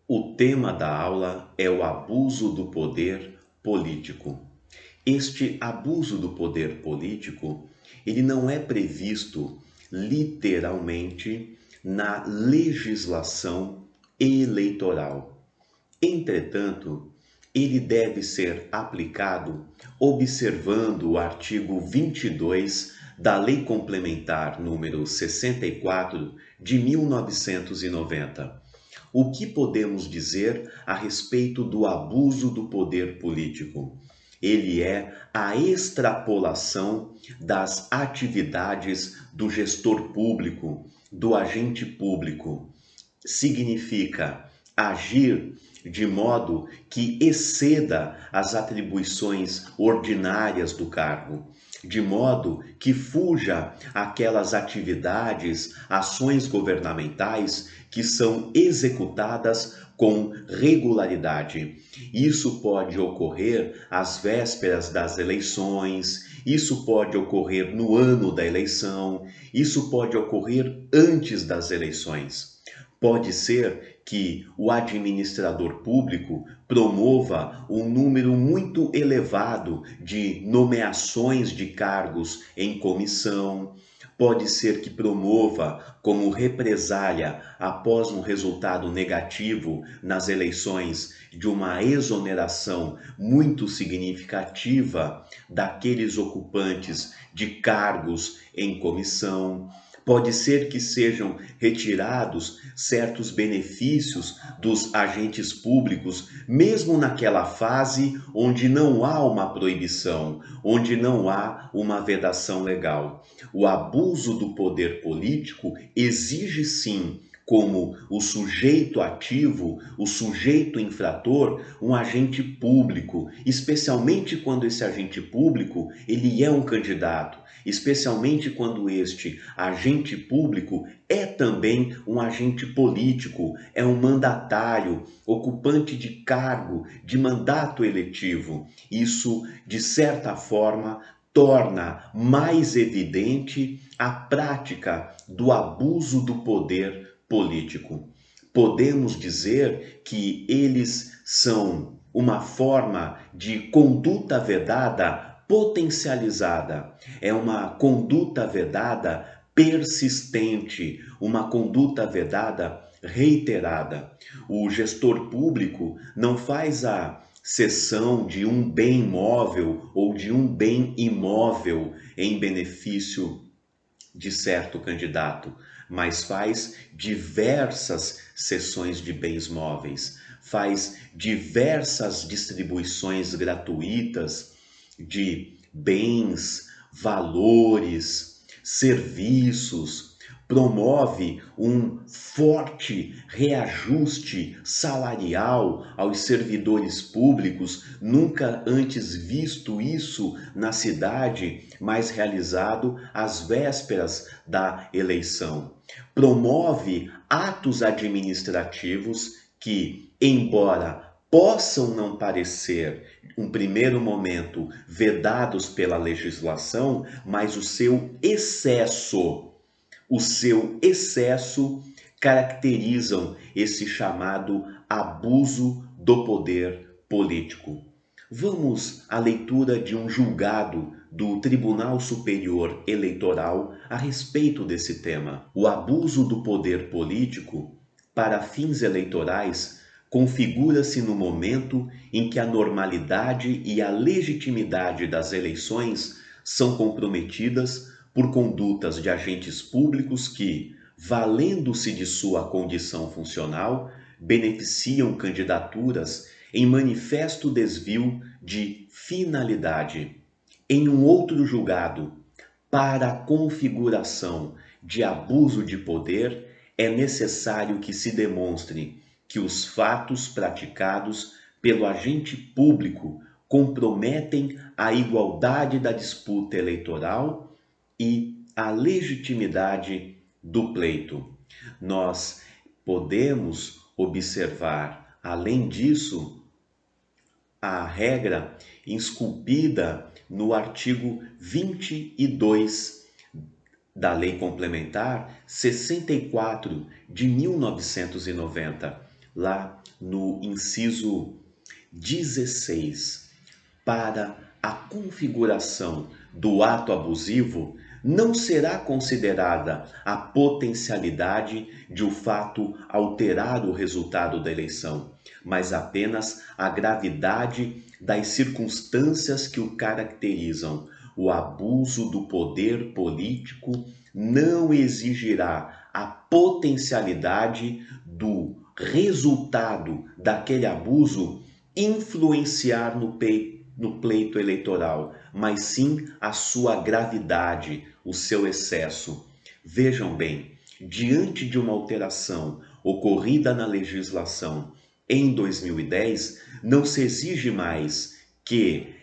O tema da aula é o abuso do poder político. Este abuso do poder político, ele não é previsto literalmente na legislação eleitoral. Entretanto, ele deve ser aplicado observando o artigo 22 da Lei Complementar número 64 de 1990. O que podemos dizer a respeito do abuso do poder político? Ele é a extrapolação das atividades do gestor público, do agente público. Significa agir de modo que exceda as atribuições ordinárias do cargo, de modo que fuja aquelas atividades, ações governamentais que são executadas com regularidade. Isso pode ocorrer às vésperas das eleições, isso pode ocorrer no ano da eleição, isso pode ocorrer antes das eleições. Pode ser que o administrador público promova um número muito elevado de nomeações de cargos em comissão. Pode ser que promova, como represália após um resultado negativo nas eleições, de uma exoneração muito significativa daqueles ocupantes de cargos em comissão. Pode ser que sejam retirados certos benefícios dos agentes públicos, mesmo naquela fase onde não há uma proibição, onde não há uma vedação legal. O abuso do poder político exige sim, como o sujeito ativo, o sujeito infrator, um agente público, especialmente quando esse agente público ele é um candidato, especialmente quando este agente público é também um agente político, é um mandatário, ocupante de cargo, de mandato eletivo. Isso, de certa forma, torna mais evidente a prática do abuso do poder político. Podemos dizer que eles são uma forma de conduta vedada potencializada, é uma conduta vedada persistente, uma conduta vedada reiterada. O gestor público não faz a cessão de um bem móvel ou de um bem imóvel em benefício de certo candidato, mas faz diversas cessões de bens móveis, faz diversas distribuições gratuitas de bens, valores, serviços, promove um forte reajuste salarial aos servidores públicos, nunca antes visto isso na cidade, mas realizado às vésperas da eleição. Promove atos administrativos que, embora possam não parecer, um primeiro momento, vedados pela legislação, mas o seu excesso caracterizam esse chamado abuso do poder político. Vamos à leitura de um julgado do Tribunal Superior Eleitoral a respeito desse tema. O abuso do poder político para fins eleitorais configura-se no momento em que a normalidade e a legitimidade das eleições são comprometidas por condutas de agentes públicos que, valendo-se de sua condição funcional, beneficiam candidaturas em manifesto desvio de finalidade. Em um outro julgado, para a configuração de abuso de poder, é necessário que se demonstre que os fatos praticados pelo agente público comprometem a igualdade da disputa eleitoral e a legitimidade do pleito. Nós podemos observar, além disso, a regra esculpida no artigo 22 da Lei Complementar 64 de 1990, lá no inciso 16, para a configuração do ato abusivo, não será considerada a potencialidade de o fato alterar o resultado da eleição, mas apenas a gravidade das circunstâncias que o caracterizam. O abuso do poder político não exigirá a potencialidade do resultado daquele abuso influenciar no pleito eleitoral, mas sim a sua gravidade, o seu excesso. Vejam bem, diante de uma alteração ocorrida na legislação em 2010, não se exige mais que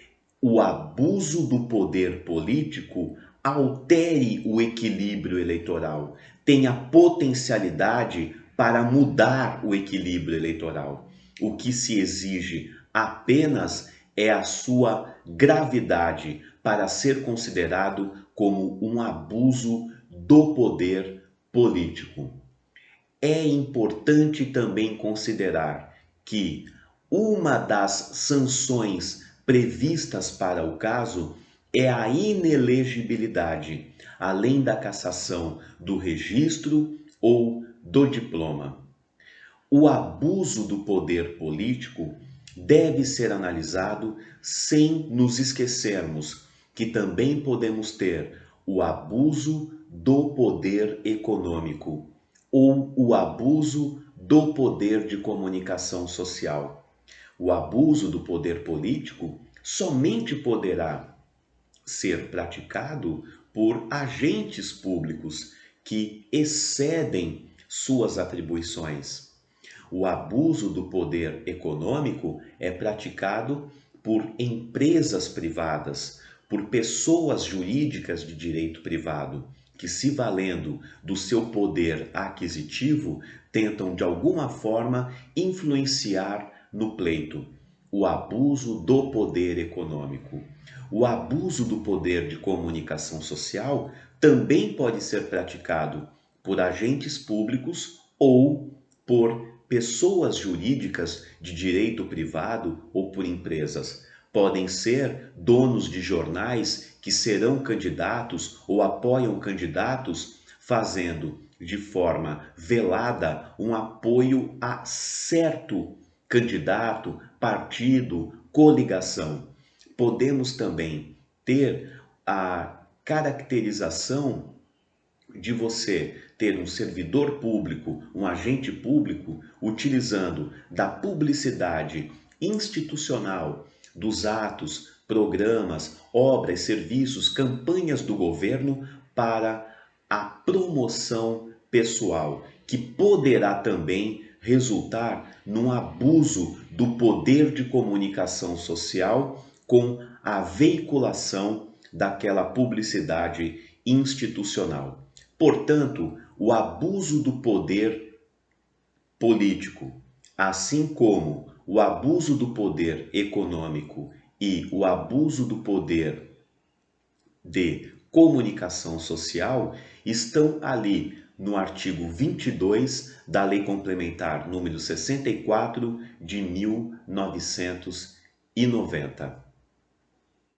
o abuso do poder político altere o equilíbrio eleitoral, tenha potencialidade para mudar o equilíbrio eleitoral. O que se exige apenas é a sua gravidade para ser considerado como um abuso do poder político. É importante também considerar que uma das sanções previstas para o caso é a inelegibilidade, além da cassação do registro ou do diploma. O abuso do poder político deve ser analisado sem nos esquecermos que também podemos ter o abuso do poder econômico ou o abuso do poder de comunicação social. O abuso do poder político somente poderá ser praticado por agentes públicos que excedem suas atribuições. O abuso do poder econômico é praticado por empresas privadas, por pessoas jurídicas de direito privado, que, se valendo do seu poder aquisitivo, tentam de alguma forma influenciar no pleito. O abuso do poder econômico. O abuso do poder de comunicação social também pode ser praticado por agentes públicos ou por pessoas jurídicas de direito privado ou por empresas. Podem ser donos de jornais que serão candidatos ou apoiam candidatos fazendo de forma velada um apoio a certo candidato, partido, coligação. Podemos também ter a caracterização de você ter um servidor público, um agente público, utilizando da publicidade institucional dos atos, programas, obras, serviços, campanhas do governo para a promoção pessoal, que poderá também resultar num abuso do poder de comunicação social com a veiculação daquela publicidade institucional. Portanto, o abuso do poder político, assim como o abuso do poder econômico e o abuso do poder de comunicação social, estão ali no artigo 22 da Lei Complementar número 64 de 1990.